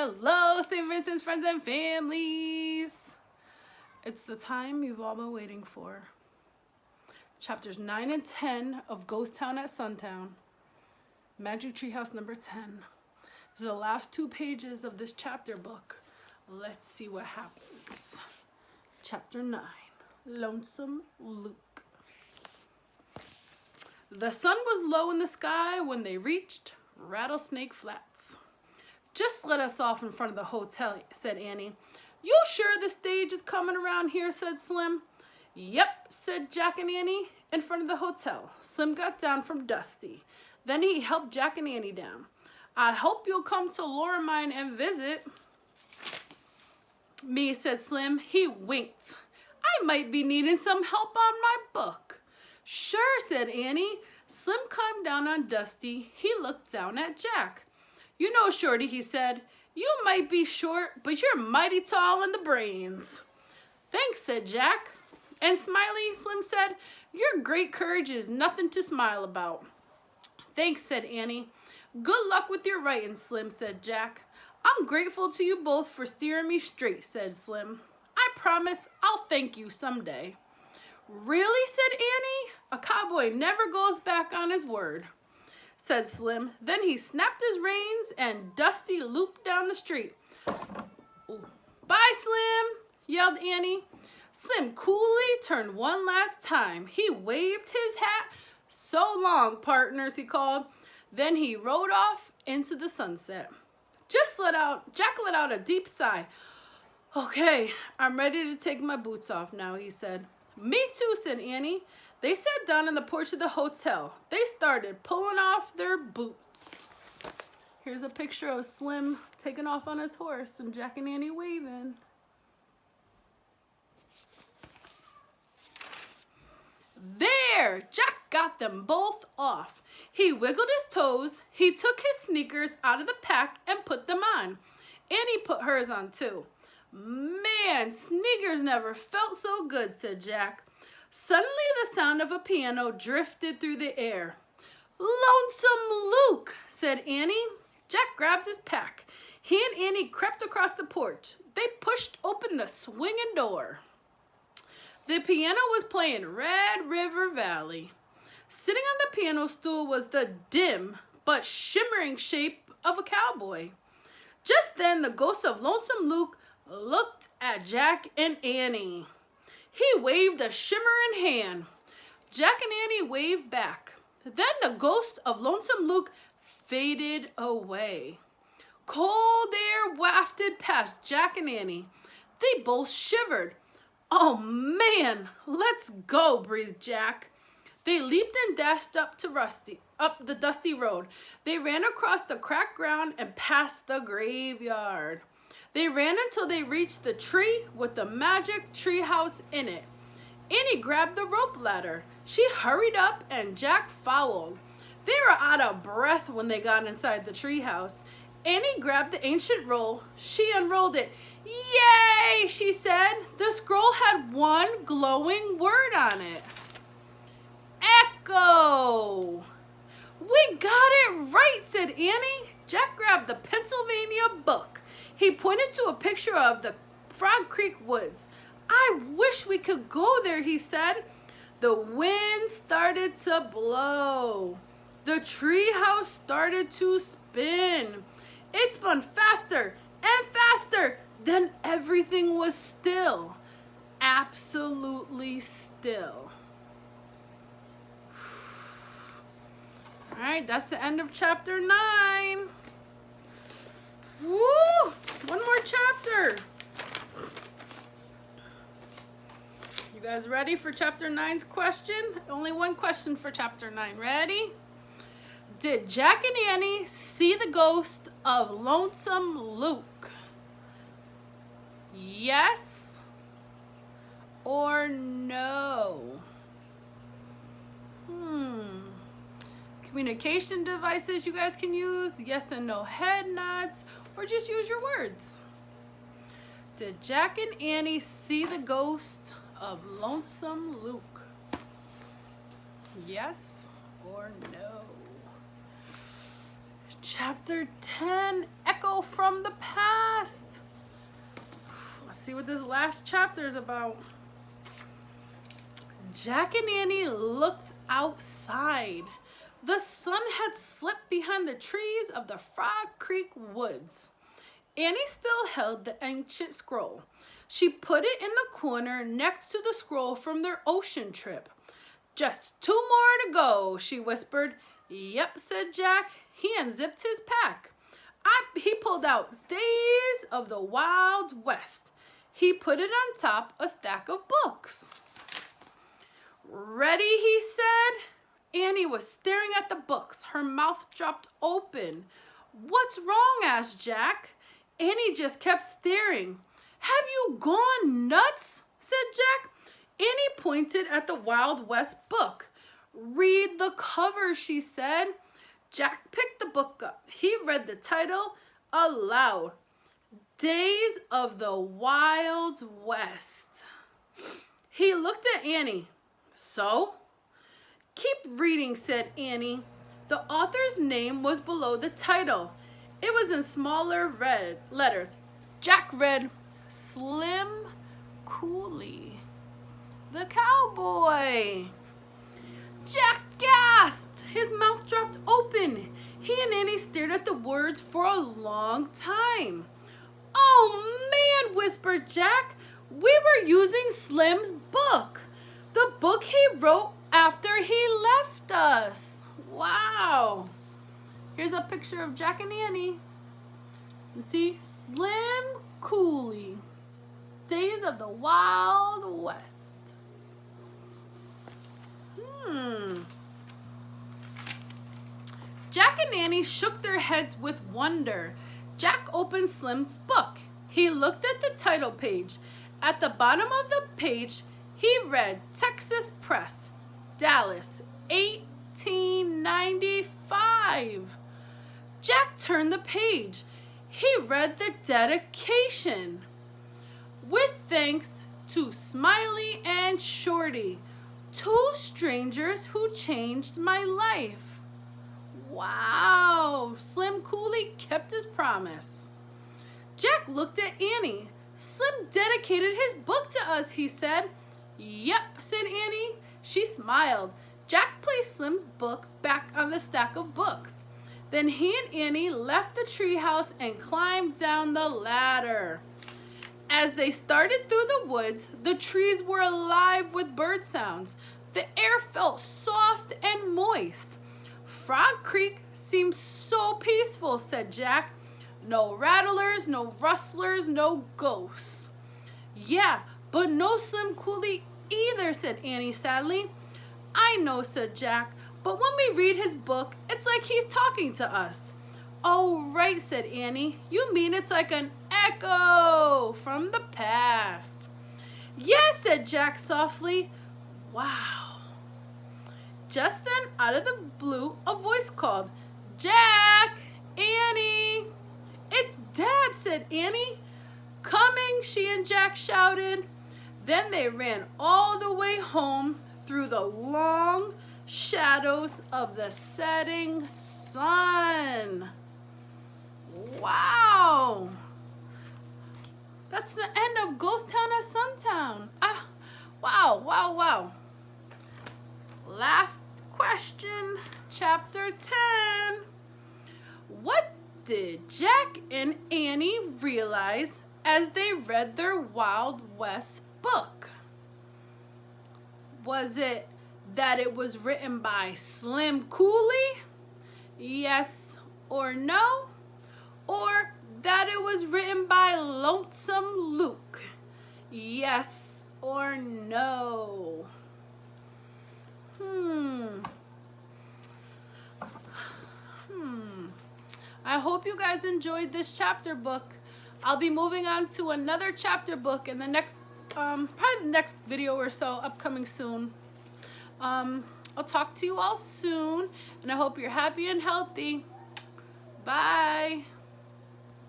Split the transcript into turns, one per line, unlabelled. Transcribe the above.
Hello, St. Vincent's friends and families. It's the time you've all been waiting for. Chapters 9 and 10 of Ghost Town at Sundown. Magic Treehouse number 10. These are the last 2 pages of this chapter book. Let's see what happens. Chapter 9. Lonesome Luke. The sun was low in the sky when they reached Rattlesnake Flats. "Just let us off in front of the hotel," said Annie. "You sure the stage is coming around here?" said Slim. "Yep," said Jack and Annie. In front of the hotel, Slim got down from Dusty. Then he helped Jack and Annie down. "I hope you'll come to Loramine and visit me," said Slim. He winked. "I might be needing some help on my book." "Sure," said Annie. Slim climbed down on Dusty. He looked down at Jack. "You know, Shorty," he said, "you might be short, but you're mighty tall in the brains." "Thanks," said Jack. "And Smiley," Slim said, "your great courage is nothing to smile about." "Thanks," said Annie. "Good luck with your writing," Slim said Jack. "I'm grateful to you both for steering me straight," said Slim. "I promise I'll thank you someday." "Really?" said Annie. "A cowboy never goes back on his word," said Slim. Then he snapped his reins and Dusty looped down the street. "Bye, Slim," yelled Annie. Slim coolly turned one last time. He waved his hat. "So long, partners," he called. Then he rode off into the sunset. Jack let out a deep sigh. "Okay, I'm ready to take my boots off now," he said. "Me too," said Annie. They sat down on the porch of the hotel. They started pulling off their boots. Here's a picture of Slim taking off on his horse and Jack and Annie waving. There! Jack got them both off. He wiggled his toes. He took his sneakers out of the pack and put them on. Annie put hers on too. "Man, sneakers never felt so good," said Jack. Suddenly the sound of a piano drifted through the air. "Lonesome Luke," said Annie. Jack grabbed his pack. He and Annie crept across the porch. They pushed open the swinging door. The piano was playing Red River Valley. Sitting on the piano stool was the dim but shimmering shape of a cowboy. Just then the ghost of Lonesome Luke looked at Jack and Annie. He waved a shimmering hand. Jack and Annie waved back. Then the ghost of Lonesome Luke faded away. Cold air wafted past Jack and Annie. They both shivered. "Oh man, let's go," breathed Jack. They leaped and dashed up the dusty road. They ran across the cracked ground and past the graveyard. They ran until they reached the tree with the magic tree house in it. Annie grabbed the rope ladder. She hurried up and Jack followed. They were out of breath when they got inside the tree house. Annie grabbed the ancient roll. She unrolled it. "Yay!" she said. The scroll had one glowing word on it. "Echo!" "We got it right," said Annie. Jack grabbed the Pennsylvania book. He pointed to a picture of the Frog Creek woods. "I wish we could go there," he said. The wind started to blow. The tree house started to spin. It spun faster and faster. Then everything was still. Absolutely still. All right, that's the end of chapter 9. Woo! One more chapter. You guys ready for chapter 9's question? Only one question for chapter 9. Ready? Did Jack and Annie see the ghost of Lonesome Luke? Yes or no? Communication devices you guys can use, yes and no head nods, or just use your words. Did Jack and Annie see the ghost of Lonesome Luke? Yes or no? Chapter 10, Echo from the Past. see what this last chapter is about. Jack and Annie looked outside. The sun had slipped behind the trees of the Frog Creek woods. Annie still held the ancient scroll. She put it in the corner next to the scroll from their ocean trip. "Just 2 more to go," she whispered. "Yep," said Jack. He unzipped his pack. He pulled out Days of the Wild West. He put it on top a stack of books. "Ready?" he said. Annie was staring at the books. Her mouth dropped open. "What's wrong?" asked Jack. Annie just kept staring. "Have you gone nuts?" said Jack. Annie pointed at the Wild West book. "Read the cover," she said. Jack picked the book up. He read the title aloud. Days of the Wild West. He looked at Annie. "So?" "Keep reading," said Annie. The author's name was below the title. It was in smaller red letters. Jack read, "Slim Cooley, the cowboy." Jack gasped. His mouth dropped open. He and Annie stared at the words for a long time. "Oh man," whispered Jack. "We were using Slim's book. The book he wrote after he left us." Wow. Here's a picture of Jack and Annie. You see, Slim Cooley, Days of the Wild West. Jack and Annie shook their heads with wonder. Jack opened Slim's book. He looked at the title page. At the bottom of the page, he read Texas Press, Dallas, 1895. Jack turned the page. He read the dedication. "With thanks to Smiley and Shorty, 2 strangers who changed my life." Wow, Slim Cooley kept his promise. Jack looked at Annie. "Slim dedicated his book to us," he said. "Yep," said Annie. She smiled. Jack placed Slim's book back on the stack of books. Then he and Annie left the treehouse and climbed down the ladder. As they started through the woods, the trees were alive with bird sounds. The air felt soft and moist. "Frog Creek seems so peaceful," said Jack. "No rattlers, no rustlers, no ghosts." "Yeah, but no Slim Cooley either," said Annie sadly. "I know," said Jack, "but when we read his book, it's like he's talking to us." "Oh, right," said Annie. "You mean it's like an echo from the past." "Yes," said Jack softly. Wow. Just then, out of the blue, a voice called, "Jack! Annie!" "It's Dad," said Annie. "Coming," she and Jack shouted. Then they ran all the way home through the long shadows of the setting sun. Wow! That's the end of Ghost Town at Sundown. Wow. Last question, chapter 10. What did Jack and Annie realize as they read their Wild West book? Was it that it was written by Slim Cooley? Yes or no? Or that it was written by Lonesome Luke? Yes or no? I hope you guys enjoyed this chapter book. I'll be moving on to another chapter book in the next, probably the next video or so, upcoming soon. I'll talk to you all soon, and I hope you're happy and healthy. Bye.